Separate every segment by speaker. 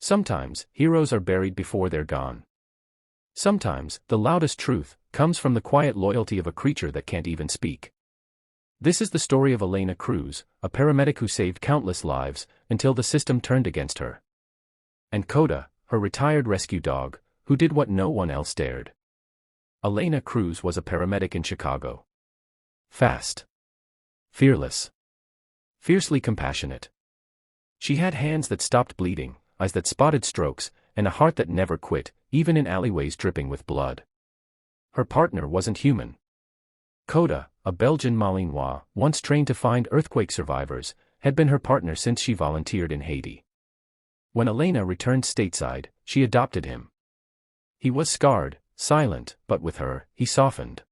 Speaker 1: Sometimes, heroes are buried before they're gone. Sometimes, the loudest truth comes from the quiet loyalty of a creature that can't even speak. This is the story of Elena Cruz, a paramedic who saved countless lives until the system turned against her. And Koda, her retired rescue dog, who did what no one else dared. Elena Cruz was a paramedic in Chicago. Fast. Fearless. Fiercely compassionate. She had hands that stopped bleeding, eyes that spotted strokes, and a heart that never quit, even in alleyways dripping with blood. Her partner wasn't human. Koda, a Belgian Malinois, once trained to find earthquake survivors, had been her partner since she volunteered in Haiti. When Elena returned stateside, she adopted him. He was scarred, silent, but with her, he softened.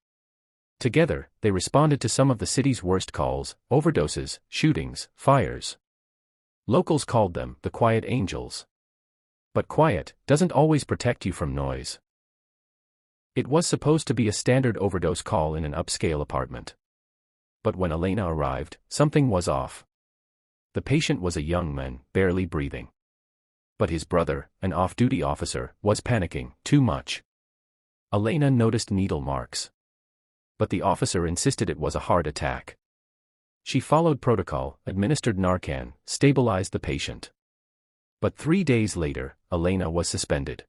Speaker 1: Together, they responded to some of the city's worst calls: overdoses, shootings, fires. Locals called them the quiet angels. But quiet doesn't always protect you from noise. It was supposed to be a standard overdose call in an upscale apartment. But when Elena arrived, something was off. The patient was a young man, barely breathing. But his brother, an off-duty officer, was panicking too much. Elena noticed needle marks. But the officer insisted it was a heart attack. She followed protocol, administered Narcan, stabilized the patient. But 3 days later, Elena was suspended.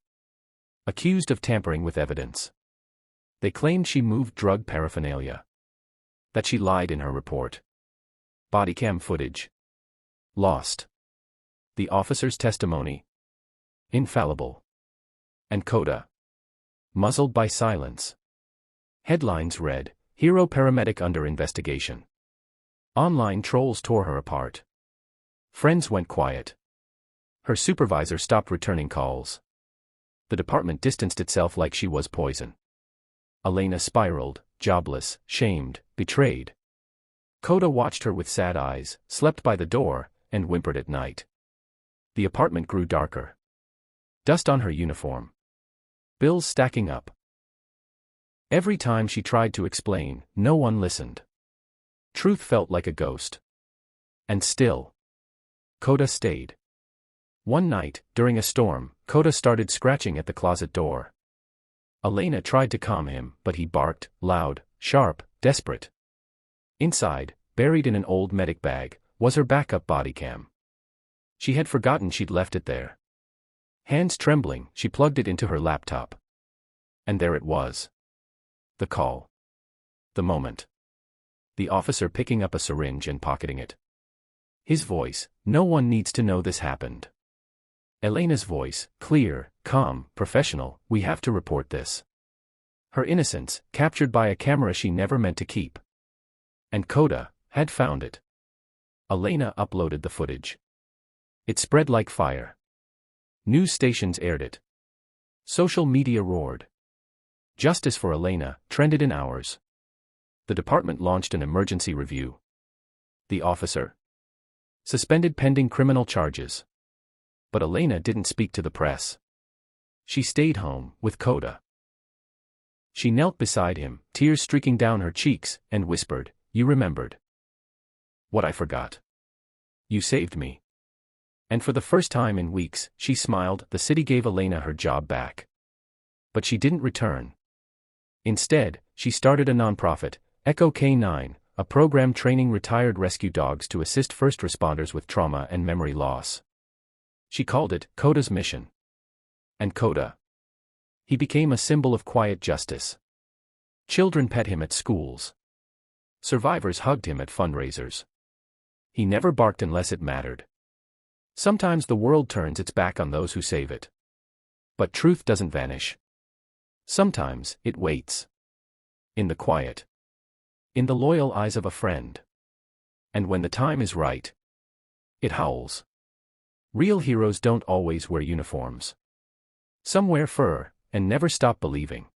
Speaker 1: Accused of tampering with evidence. They claimed she moved drug paraphernalia. That she lied in her report. Bodycam footage. Lost. The officer's testimony. Infallible. And Koda. Muzzled by silence. Headlines read, "Hero Paramedic Under Investigation." Online trolls tore her apart. Friends went quiet. Her supervisor stopped returning calls. The department distanced itself like she was poison. Elena spiraled, jobless, shamed, betrayed. Koda watched her with sad eyes, slept by the door, and whimpered at night. The apartment grew darker. Dust on her uniform. Bills stacking up. Every time she tried to explain, no one listened. Truth felt like a ghost. And still, Koda stayed. One night, during a storm, Koda started scratching at the closet door. Elena tried to calm him, but he barked, loud, sharp, desperate. Inside, buried in an old medic bag, was her backup bodycam. She had forgotten she'd left it there. Hands trembling, she plugged it into her laptop. And there it was. The call. The moment. The officer picking up a syringe and pocketing it. His voice, "No one needs to know this happened." Elena's voice, clear, calm, professional, "We have to report this." Her innocence, captured by a camera she never meant to keep. And Koda had found it. Elena uploaded the footage. It spread like fire. News stations aired it. Social media roared. Justice for Elena trended in hours. The department launched an emergency review. The officer suspended pending criminal charges. But Elena didn't speak to the press. She stayed home with Koda. She knelt beside him, tears streaking down her cheeks, and whispered, "You remembered what I forgot. You saved me." And for the first time in weeks, she smiled. The city gave Elena her job back. But she didn't return. Instead, she started a nonprofit, Echo K9, a program training retired rescue dogs to assist first responders with trauma and memory loss. She called it Koda's Mission. And Koda. He became a symbol of quiet justice. Children pet him at schools. Survivors hugged him at fundraisers. He never barked unless it mattered. Sometimes the world turns its back on those who save it. But truth doesn't vanish. Sometimes, it waits. In the quiet. In the loyal eyes of a friend. And when the time is right, it howls. Real heroes don't always wear uniforms. Some wear fur, and never stop believing.